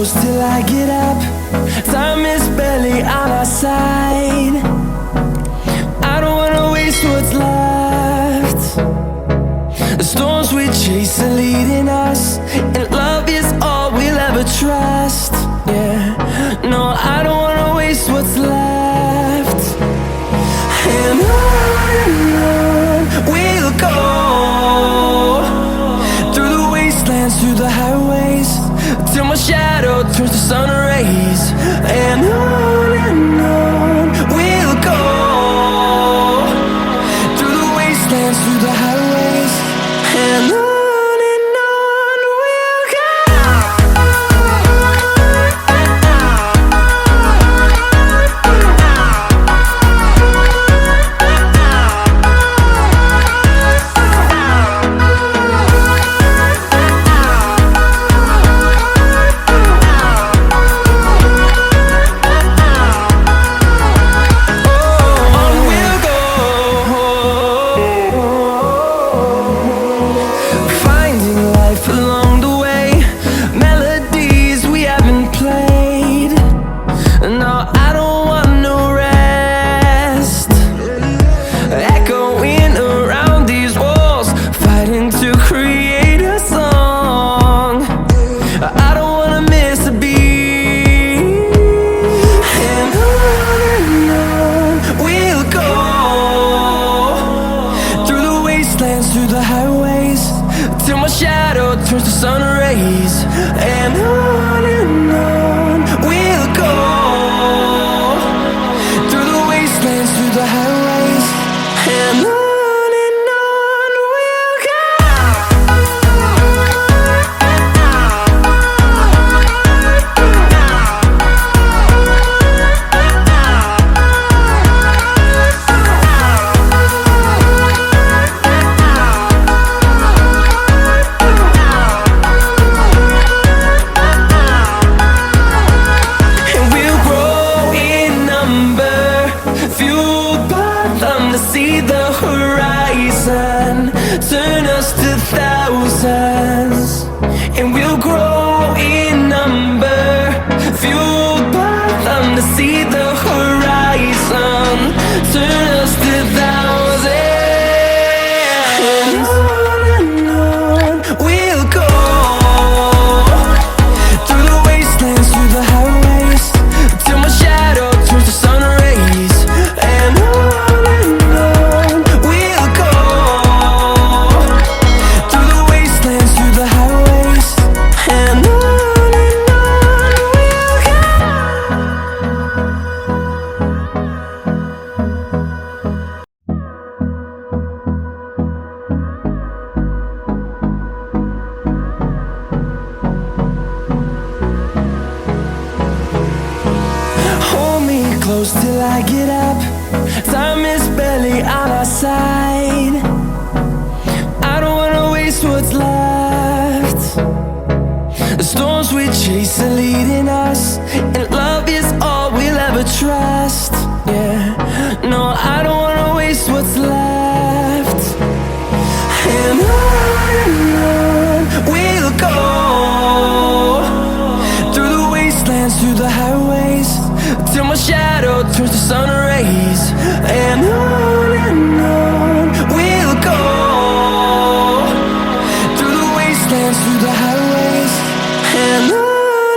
close till I get up. Time is barely on our side. I don't wanna waste what's left. The storms we chase are leading us, and love is all we'll ever trust. Yeah, no, I don't wanna waste what's left. And on we'll go, through the wastelands, through the highways, till my shadow turns to sun rays. And on we'll go, through the wastelands, through the highways, and on we'll go. Through the highways, till my shadow turns to sun rays. And on we'll go, through the wastelands, through the highways, and on we'll go. See the horizon turn us to thousands, and we'll grow in number, fueled by them. To see the horizon turn us to thousands, and on we'll go, through the wastelands, through the highways, till my shadow turns to sun rays. And close till I get up. Time is barely on our side. I don't wanna waste what's left. The storms we chase are leading us, and love is all we'll ever trust. Yeah, no, I don't wanna waste what's left. And on we'll go, through the wastelands, through the highways, till my shadow turns to sun rays. And on we'll go, through the wastelands, through the highways.